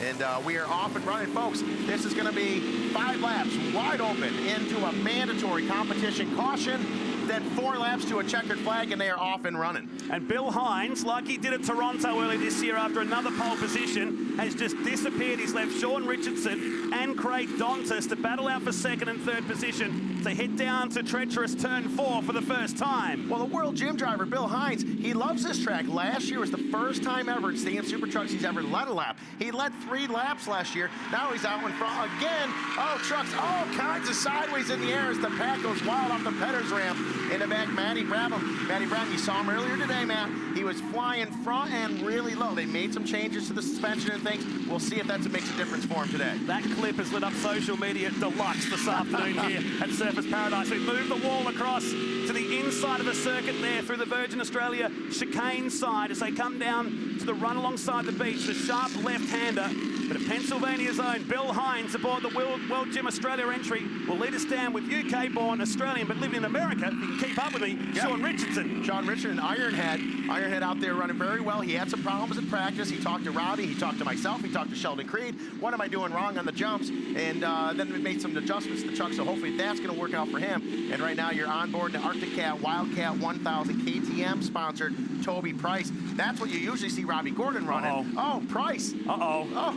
And we are off and running, folks. This is going to be 5 laps wide open into a mandatory competition caution, then 4 laps to a checkered flag, and they are off and running. And Bill Hines, like he did at Toronto early this year after another pole position, has just disappeared. He's left Sean Richardson and Craig Dontas to battle out for 2nd and 3rd position to head down to treacherous turn 4 for the first time. Well, the world gym driver, Bill Hines, he loves this track. Last year was the first time ever in Stadium Super Trucks he's ever led a lap. He led 3 laps last year. Now he's out in front again. Oh, trucks, all kinds of sideways in the air as the pack goes wild off the Petters ramp. In the back, Matty Brabham, you saw him earlier today, Matt. He was flying front and really low. They made some changes to the suspension and things. We'll see if that makes a difference for him today. That clip has lit up social media deluxe this afternoon here at Surfers Paradise. We've moved the wall across to the inside of the circuit there through the Virgin Australia chicane side as they come down to the run alongside the beach. The sharp left-hander, but a Pennsylvania's own Bill Hines aboard the World Gym Australia entry will lead us down with UK-born Australian but living in America. If you can keep up with me, yeah. Sean Richardson, Ironhead out there running very well. He had some problems in practice. He talked to Robbie, he talked to myself, he talked to Sheldon Creed. What am I doing wrong on the jumps? And then we made some adjustments to the truck, so hopefully that's going to work out for him. And right now you're on board the Arctic Cat Wildcat 1000 KTM sponsored Toby Price. That's what you usually see Robbie Gordon running. Oh, Price. Oh.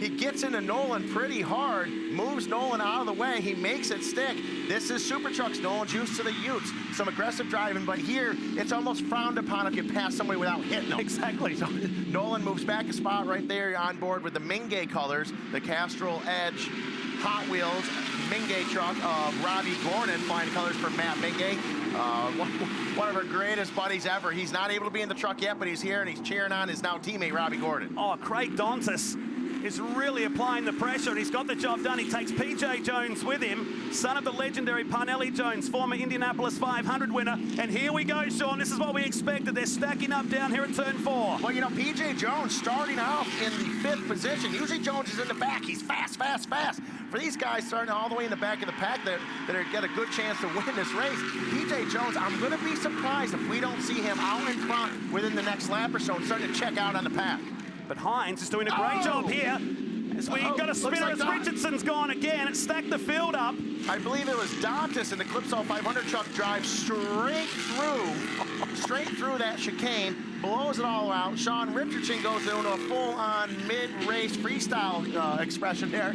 He gets into Nolan pretty hard, moves Nolan out of the way, he makes it stick. This is Super Trucks, Nolan's used to the Utes, some aggressive driving, but here it's almost frowned upon if you pass somebody without hitting them. Exactly. So Nolan moves back a spot right there. You're on board with the Mingay colors, the Castrol Edge Hot Wheels Mingay truck of Robbie Gordon, flying colors for Matt Mingay. One of our greatest buddies ever. He's not able to be in the truck yet, but he's here and he's cheering on his now teammate Robbie Gordon. Oh, Craig Dontas is really applying the pressure, and he's got the job done. He takes PJ Jones with him, son of the legendary Parnelli Jones, former Indianapolis 500 winner. And here we go, Sean. This is what we expected. They're stacking up down here at turn 4. Well, you know, PJ Jones starting off in the 5th position. Usually Jones is in the back. He's fast. For these guys starting all the way in the back of the pack that get a good chance to win this race, PJ Jones, I'm going to be surprised if we don't see him out in front within the next lap or so and starting to check out on the pack. But Hines is doing a great job here. As we got a spinner as Richardson's gone again. It stacked the field up. I believe it was Dontas in the Clipsal 500 truck drive straight through that chicane, blows it all out. Sean Richardson goes into a full-on mid-race freestyle expression there.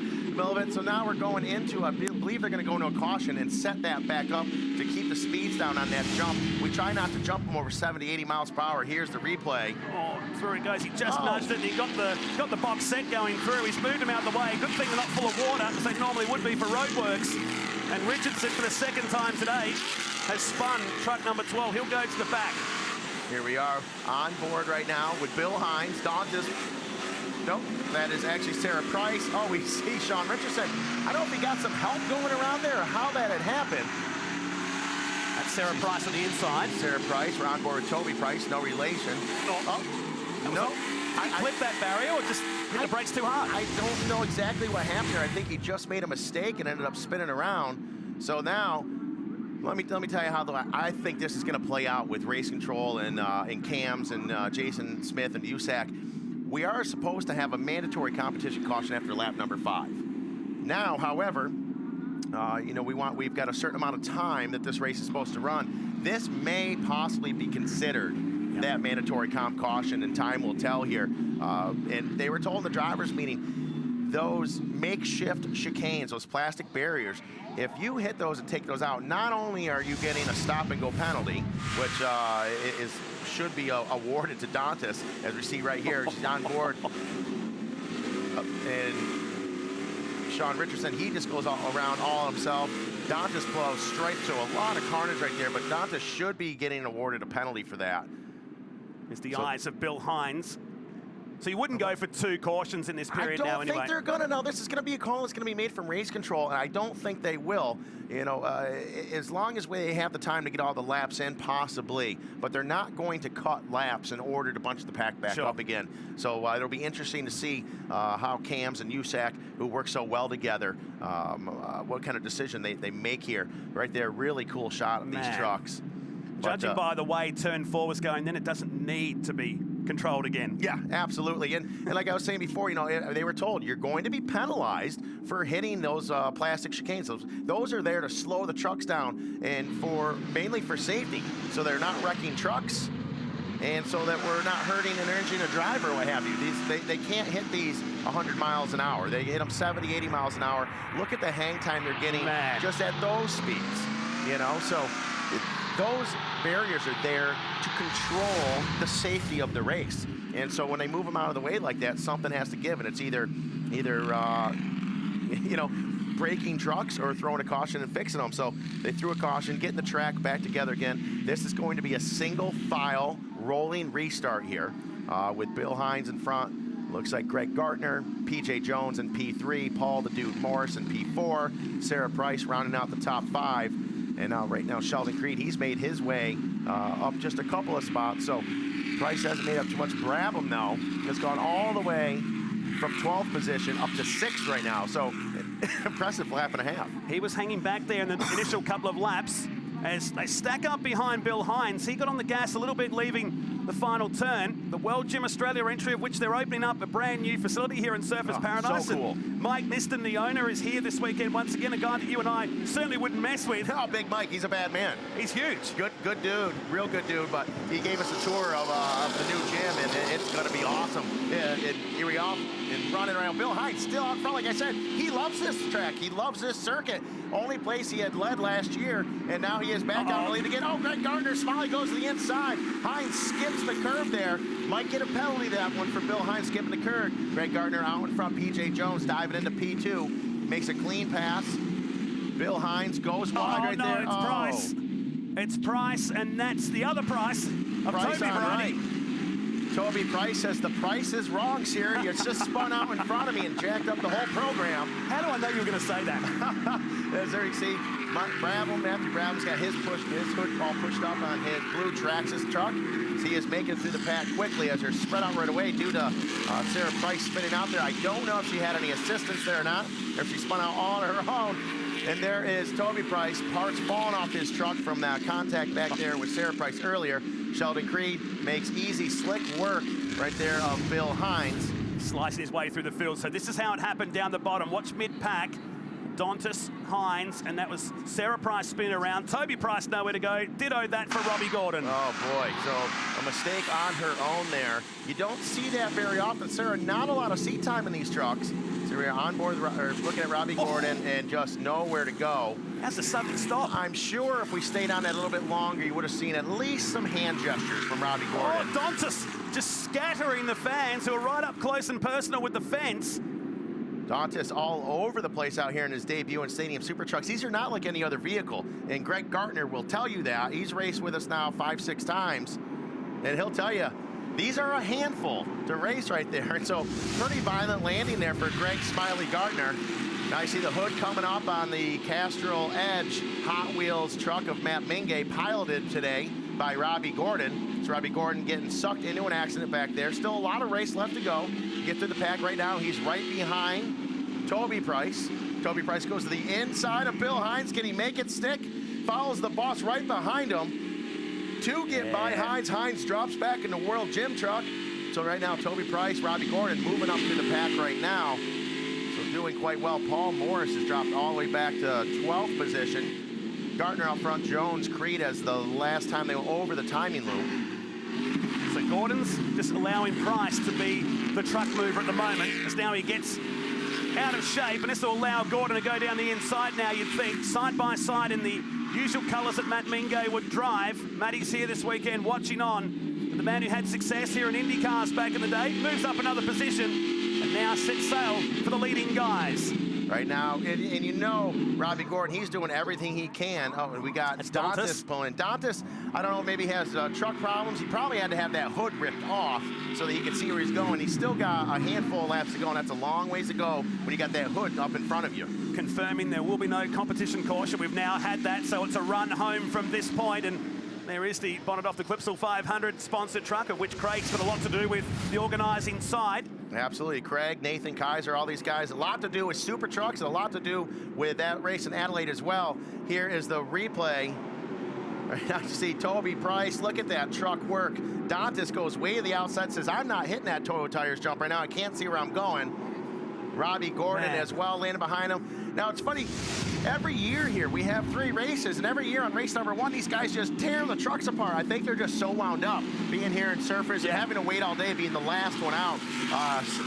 So now we're going into, I believe they're going to go into a caution and set that back up to keep the speeds down on that jump. We try not to jump them over 70, 80 miles per hour. Here's the replay. Oh, through it goes. He just nudged it, and he got the box set going through. He's moved him out of the way. Good thing they're not full of water, as they normally would be for roadworks. And Richardson, for the 2nd time today, has spun truck number 12. He'll go to the back. Here we are on board right now with Bill Hines. Dontas. Nope, that is actually Sarah Price. Oh, we see Sean Richardson. I don't know if he got some help going around there or how that had happened. That's Sarah Price on the inside. Sarah Price, we're on board with Toby Price, no relation. No. He clipped that barrier or just hit the brakes too hard? I don't know exactly what happened there. I think he just made a mistake and ended up spinning around. So now, let me tell you how I think this is going to play out with race control and Cams and Jason Smith and USAC. We are supposed to have a mandatory competition caution after lap number 5. Now, however, you know, we've got a certain amount of time that this race is supposed to run. This may possibly be considered that mandatory comp caution, and time will tell here. And they were told, the drivers' meeting, those makeshift chicanes, those plastic barriers, if you hit those and take those out, not only are you getting a stop-and-go penalty, which should be awarded to Dontas, as we see right here. She's on board. And Sean Richardson, he just goes all around all himself. Dontas blows straight to a lot of carnage right there, but Dontas should be getting awarded a penalty for that. It's the eyes of Bill Hines. So you wouldn't go for 2 cautions in this period now anyway? I don't think they're going to. No, this is going to be a call that's going to be made from race control, and I don't think they will. You know, as long as they have the time to get all the laps in, possibly. But they're not going to cut laps in order to bunch the pack back up again. So it'll be interesting to see how Cams and USAC, who work so well together, what kind of decision they make here. Right there, really cool shot of these trucks. Judging by the way turn 4 was going, then it doesn't need to be controlled again. Yeah, absolutely. And like I was saying before, you know, they were told you're going to be penalized for hitting those plastic chicanes. Those are there to slow the trucks down and mainly for safety, so they're not wrecking trucks and so that we're not hurting and injuring a driver or what have you. They can't hit these 100 miles an hour. They hit them 70, 80 miles an hour. Look at the hang time they're getting just at those speeds, you know? So those barriers are there to control the safety of the race. And so when they move them out of the way like that, something has to give, and it's either you know, breaking trucks or throwing a caution and fixing them. So they threw a caution, getting the track back together again. This is going to be a single file rolling restart here with Bill Hines in front. Looks like Greg Gardner, PJ Jones in P3, Paul the Dude Morris in P4, Sarah Price rounding out the top 5. And right now Sheldon Creed, he's made his way up just a couple of spots. So Price hasn't made up too much. Brabham, though, has gone all the way from 12th position up to 6th right now. So impressive lap and a half. He was hanging back there in the initial couple of laps as they stack up behind Bill Hines. He got on the gas a little bit, leaving the final turn. The World Gym Australia entry, of which they're opening up a brand new facility here in Surfers Paradise. So cool. And Mike Niston, the owner, is here this weekend once again, a guy that you and I certainly wouldn't mess with. Oh, Big Mike, he's a bad man. He's huge. Good dude, real good dude, but he gave us a tour of the new gym, and it's gonna be awesome. Here we are, and running around. Bill Hines still out front, like I said, he loves this track, he loves this circuit. Only place he had led last year, and now he is back out the lead again. Oh, Greg Gardner, Smiley goes to the inside. Hines skips the curve there. Might get a penalty, that one, for Bill Hines skipping the curve. Greg Gardner out in front, PJ Jones diving into P2, makes a clean pass. Bill Hines goes wide there. It's Price. It's Price, and that's the other Price of Price Toby on Price. right. Toby Price says the price is wrong, Siri. It's just spun out in front of me and jacked up the whole program. How do I know you were going to say that? As there you see, Matthew Brabham's got his hood all pushed up on his blue Traxxas truck. So he is making it through the pack quickly as they're spread out right away due to Sarah Price spinning out there. I don't know if she had any assistance there or not, or if she spun out all on her own. And there is Toby Price, parts falling off his truck from that contact back there with Sarah Price earlier. Sheldon Creed makes easy, slick work right there of Bill Hines. Slicing his way through the field. So this is how it happened down the bottom. Watch mid-pack. Dontis, Hines, and that was Sarah Price spinning around. Toby Price nowhere to go. Ditto that for Robbie Gordon. Oh boy, so a mistake on her own there. You don't see that very often, Sarah. Not a lot of seat time in these trucks. So we're on board, looking at Robbie Gordon and just nowhere to go. That's a sudden stop. I'm sure if we stayed on that a little bit longer, you would have seen at least some hand gestures from Robbie Gordon. Oh, Dontis just scattering the fans who are right up close and personal with the fence. Dontis all over the place out here in his debut in Stadium Super Trucks. These are not like any other vehicle, and Greg Gardner will tell you that. He's raced with us now 5-6 times, and he'll tell you, these are a handful to race right there. And so pretty violent landing there for Greg Smiley Gardner. Now you see the hood coming up on the Castrol Edge Hot Wheels truck of Matt Mingay, piloted today by Robbie Gordon. So Robbie Gordon getting sucked into an accident back there. Still a lot of race left to go. Get through the pack right now. He's right behind Toby Price. Toby Price goes to the inside of Bill Hines. Can he make it stick? Follows the boss right behind him. To get by Hines. Hines drops back in the World Gym truck. So right now, Toby Price, Robbie Gordon moving up through the pack right now. So doing quite well. Paul Morris has dropped all the way back to 12th position. Gardner out front, Jones, Creed as the last time they were over the timing loop. So Gordon's just allowing Price to be the truck mover at the moment, as now he gets out of shape, and this will allow Gordon to go down the inside now, you'd think, side by side in the usual colours that Matt Mingay would drive. Matty's here this weekend watching on. The man who had success here in Indy cars back in the day moves up another position and now sets sail for the leading guys. Right now, and you know, Robbie Gordon, he's doing everything he can. Oh, and we got Dontis pulling. Dontis, I don't know, maybe has truck problems. He probably had to have that hood ripped off so that he could see where he's going. He's still got a handful of laps to go, and that's a long ways to go when you got that hood up in front of you. Confirming there will be no competition caution. We've now had that, so it's a run home from this point, and there is the bonnet off the Clipsal 500 sponsored truck, of which Craig's got a lot to do with the organising side. Absolutely. Craig, Nathan Kaiser, all these guys, a lot to do with super trucks, and a lot to do with that race in Adelaide as well. Here is the replay Right now you see Toby Price, look at that truck work. Dantas goes way to the outside, says, I'm not hitting that Toyo Tires jump right now. I can't see where I'm going. Robbie Gordon as well, landing behind him. Now, it's funny, every year here, we have 3 races, and every year on race number 1, these guys just tear the trucks apart. I think they're just so wound up being here in Surfers and having to wait all day, being the last one out.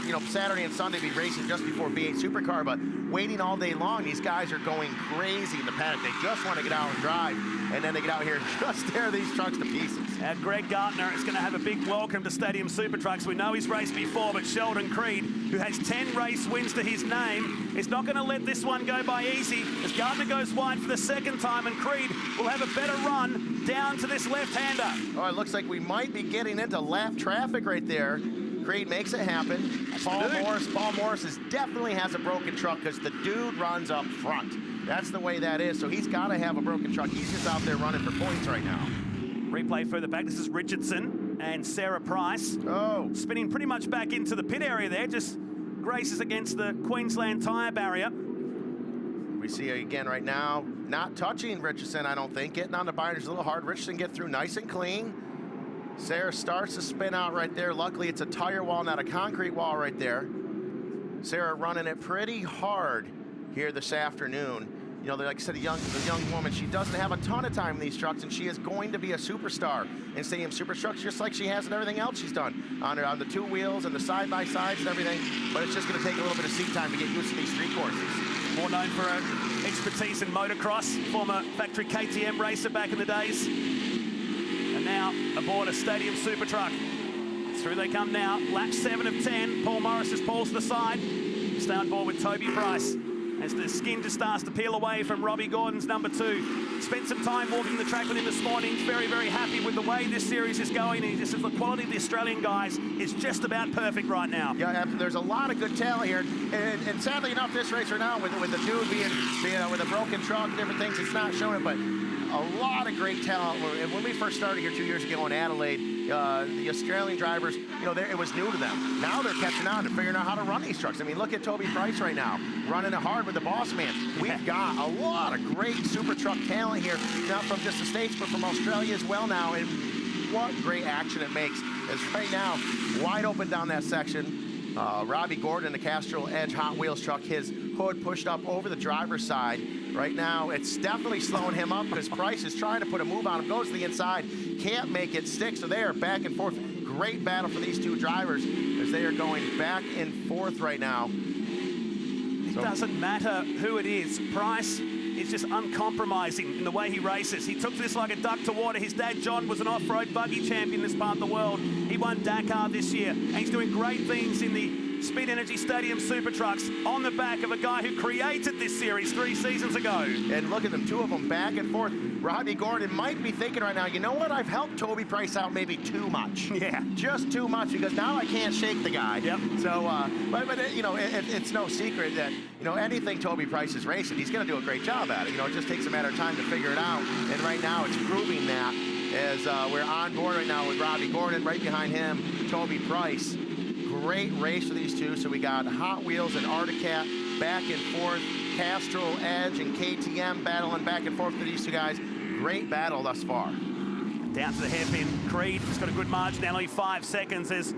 You know, Saturday and Sunday be racing just before V8 Supercar, but waiting all day long, these guys are going crazy in the paddock. They just want to get out and drive, and then they get out here and just tear these trucks to pieces. Greg Gardner is going to have a big welcome to Stadium Super Trucks. We know he's raced before, but Sheldon Creed, who has 10 race wins to his name, is not going to let this one go by easy as Gardner goes wide for the 2nd time, and Creed will have a better run down to this left-hander. Oh, it looks like we might be getting into lap traffic right there. Creed makes it happen. Paul Morris definitely has a broken truck because the dude runs up front. That's the way that is, so he's got to have a broken truck. He's just out there running for points right now. Replay further back. This is Richardson and Sarah Price. Oh. Spinning pretty much back into the pit area there, just graces against the Queensland tyre barrier. We see again right now, not touching Richardson, I don't think. Getting on the binders a little hard. Richardson get through nice and clean. Sarah starts to spin out right there. Luckily, it's a tire wall, not a concrete wall right there. Sarah running it pretty hard here this afternoon. You know, like I said, the young woman, she doesn't have a ton of time in these trucks, and she is going to be a superstar in Stadium Super Trucks, just like she has in everything else she's done on the 2 wheels and the side-by-sides and everything. But it's just going to take a little bit of seat time to get used to these street courses. More known for her expertise in motocross, former factory KTM racer back in the days. And now aboard a Stadium Super Truck. Through they come now, lap 7 of 10. Paul Morris just pulls to the side. Stay on board with Toby Price as the skin just starts to peel away from Robbie Gordon's number 2. Spent some time walking the track with him this morning. Very, very happy with the way this series is going. He just says the quality of the Australian guys is just about perfect right now. Yeah, there's a lot of good talent here. And sadly enough, this race right now, with the dude being with a broken truck and different things, it's not showing it, but a lot of great talent. When we first started here 2 years ago in Adelaide, the Australian drivers, you know, it was new to them. Now they're catching on and figuring out how to run these trucks. I mean, look at Toby Price right now, running it hard with the boss man. We've got a lot of great super truck talent here, not from just the States, but from Australia as well now. And what great action it makes. As right now, wide open down that section. Robbie Gordon, the Castrol Edge Hot Wheels truck, his hood pushed up over the driver's side. Right now, it's definitely slowing him up because Price is trying to put a move on him, goes to the inside, can't make it stick, so they are back and forth. Great battle for these 2 drivers as they are going back and forth right now. It doesn't matter who it is. Price is just uncompromising in the way he races. He took this like a duck to water. His dad, John, was an off-road buggy champion in this part of the world. He won Dakar this year, and he's doing great things in the Speed Energy Stadium Super Trucks on the back of a guy who created this series 3 seasons ago. And look at them, 2 of them back and forth. Robbie Gordon might be thinking right now, you know what, I've helped Toby Price out maybe too much. Yeah. Just too much, because now I can't shake the guy. Yep. So, but you know, it's no secret that, you know, anything Toby Price is racing, he's going to do a great job at it. You know, it just takes a matter of time to figure it out. And right now it's proving that as we're on board right now with Robbie Gordon, right behind him, Toby Price. Great race for these 2. So we got Hot Wheels and Articat back and forth. Castrol Edge and KTM battling back and forth for these 2 guys. Great battle thus far. Down to the hairpin. Creed has got a good margin, only 5 seconds as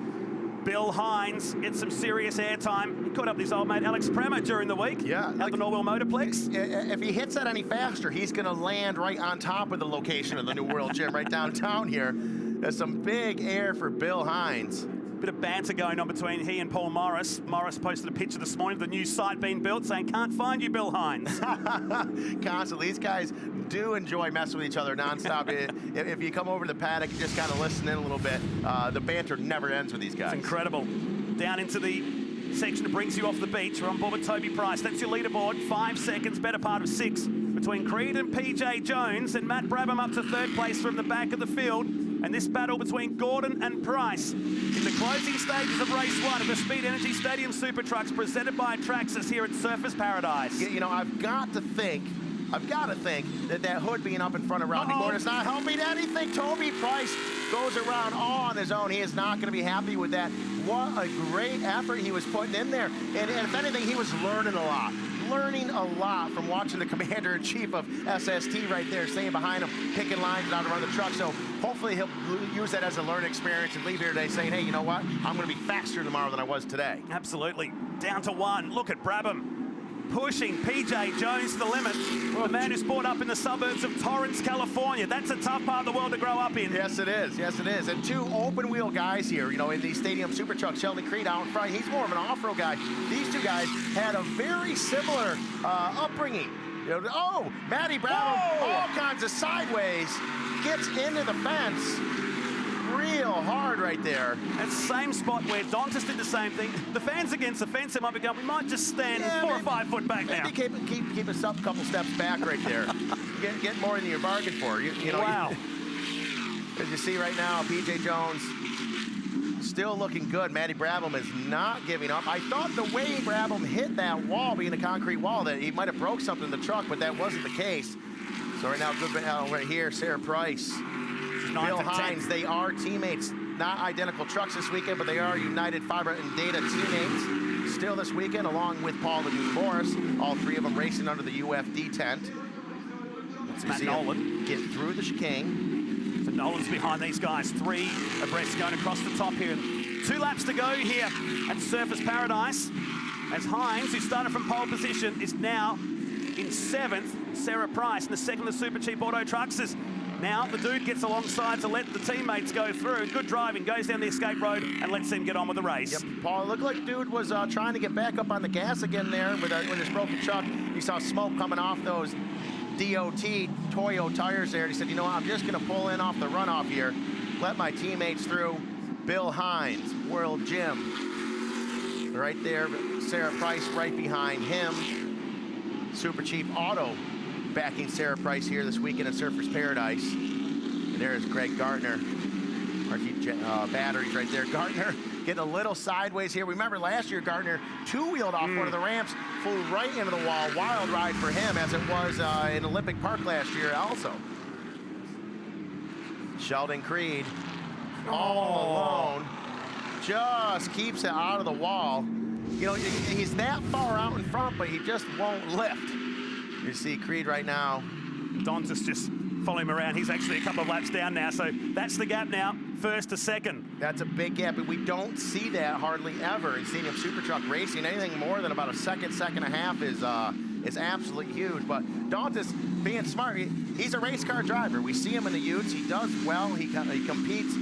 Bill Hines gets some serious airtime. He caught up with his old mate Alex Premer during the week. Yeah. At the Norwell Motorplex. If he hits that any faster, he's going to land right on top of the location of the New World Gym right downtown here. There's some big air for Bill Hines. Bit of banter going on between he and Paul Morris. Morris posted a picture this morning of the new site being built saying, "Can't find you, Bill Hines." Constantly. These guys do enjoy messing with each other nonstop. If you come over to the paddock and just kind of listen in a little bit, the banter never ends with these guys. It's incredible. Down into the section that brings you off the beach. We're on board with Toby Price. That's your leaderboard. 5 seconds, better part of 6 between Creed and PJ Jones, and Matt Brabham up to 3rd place from the back of the field. And this battle between Gordon and Price in the closing stages of race 1 of the Speed Energy Stadium Super Trucks presented by Traxxas here at Surfers Paradise. You know, I've got to think that hood being up in front of Robbie Gordon is not helping anything. Toby Price goes around all on his own. He is not going to be happy with that. What a great effort he was putting in there. And if anything, he was learning a lot. learning a lot from watching the commander-in-chief of SST right there, staying behind him, picking lines and how to run the truck. So hopefully he'll use that as a learning experience and leave here today saying, hey, you know what? I'm going to be faster tomorrow than I was today. Absolutely. Down to one. Look at Brabham pushing PJ Jones to the limit. The man who's brought up in the suburbs of Torrance, California. That's a tough part of the world to grow up in. Yes, it is. Yes, it is. And two open-wheel guys here, you know, in these Stadium Super Trucks. Sheldon Creed out in front. He's more of an off-road guy. These two guys had a very similar upbringing. You know, oh, Matty Brabham, all kinds of sideways, gets into the fence. Real hard right there. That same spot where Dontis did the same thing. The fans against the fence, they might be going, we might just stand 4 or 5 foot back now. Maybe keep us up a couple steps back right there. get more than you're bargained for. You know, wow. As you see right now, PJ Jones still looking good. Matty Brabham is not giving up. I thought the way Brabham hit that wall, being a concrete wall, that he might have broke something in the truck, but that wasn't the case. So right now, good battle right here. Sarah Price, Bill Hines, they are teammates. Not identical trucks this weekend, but they are United Fiber and Data teammates. Still this weekend, along with Paul and Morris, all three of them racing under the UFD tent. It's Matt Nolan. Get through the chicane. So Nolan's behind these guys. 3 abreast going across the top here. 2 laps to go here at Surface Paradise. As Hines, who started from pole position, is now in 7th. Sarah Price in the 2nd of the Super Cheap Auto Trucks is now the dude gets alongside to let the teammates go through. Good driving, goes down the escape road and lets them get on with the race. Yep, Paul, it looked like dude was trying to get back up on the gas again there with his broken truck. You saw smoke coming off those DOT Toyo tires there. He said, you know what, I'm just gonna pull in off the runoff here, let my teammates through. Bill Hines, World Gym, right there. Sarah Price right behind him. Super Cheap Auto backing Sarah Price here this weekend at Surfers Paradise. And there's Greg Gardner. Batteries right there. Gardner getting a little sideways here. Remember last year, Gardner two-wheeled off one of the ramps, flew right into the wall. Wild ride for him, as it was in Olympic Park last year also. Sheldon Creed, all alone, just keeps it out of the wall. You know, he's that far out in front, but he just won't lift. You see Creed right now. Dontis just following him around. He's actually a couple of laps down now, so that's the gap now, 1st to 2nd. That's a big gap, and we don't see that hardly ever in Stadium Super Truck racing. Anything more than about a second and a half is absolutely huge. But Dontis, being smart, he's a race car driver. We see him in the Utes. He does well. He competes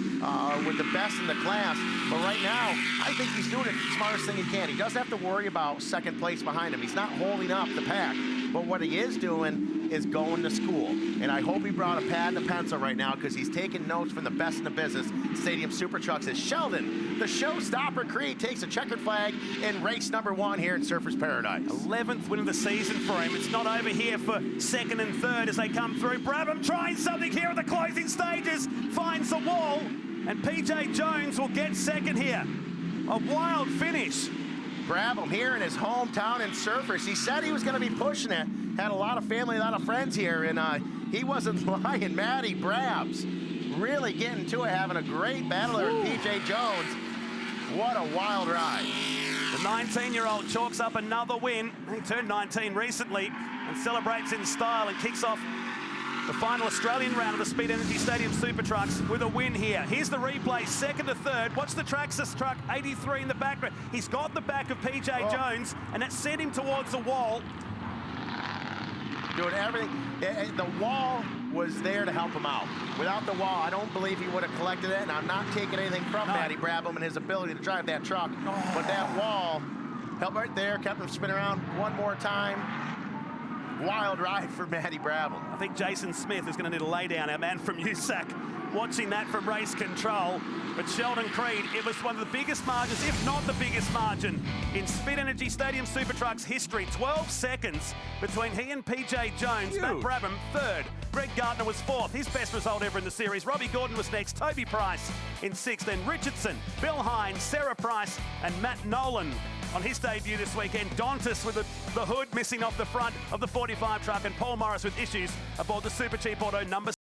with the best in the class. But right now, I think he's doing the smartest thing he can. He doesn't have to worry about 2nd place behind him. He's not holding up the pack. But what he is doing is going to school. And I hope he brought a pad and a pencil right now, because he's taking notes from the best in the business. Stadium Super Trucks as Sheldon, the showstopper Creed, takes a checkered flag in race number 1 here in Surfers Paradise. 11th win of the season for him. It's not over here for 2nd and 3rd as they come through. Brabham trying something here at the closing stages, finds the wall, and PJ Jones will get 2nd here. A wild finish. Brabham here in his hometown in Surfers. He said he was going to be pushing it. Had a lot of family, a lot of friends here, and he wasn't lying. Matty Brabs really getting to it, having a great battle there with PJ Jones. What a wild ride. The 19-year-old chalks up another win. He turned 19 recently and celebrates in style and kicks off the final Australian round of the Speed Energy Stadium Super Trucks with a win here. Here's the replay, 2nd to 3rd. Watch the Traxxas truck, 83 in the background. He's got the back of PJ Jones, and that sent him towards the wall. Doing everything. The wall was there to help him out. Without the wall, I don't believe he would have collected it, and I'm not taking anything from Matty Brabham and his ability to drive that truck. But that wall helped right there, kept him spinning around one more time. Wild ride for Matty Brabham. I think Jason Smith is going to need a lay down, our man from USAC, watching that from race control. But Sheldon Creed, it was one of the biggest margins, if not the biggest margin, in Speed Energy Stadium Super Trucks history. 12 seconds between he and PJ Jones. Matt Brabham, 3rd. Greg Gardner was 4th, his best result ever in the series. Robbie Gordon was next. Toby Price in 6th. Then Richardson, Bill Hines, Sarah Price, and Matt Nolan on his debut this weekend. Dontis with the hood missing off the front of the 45 truck, and Paul Morris with issues aboard the Super Cheap Auto number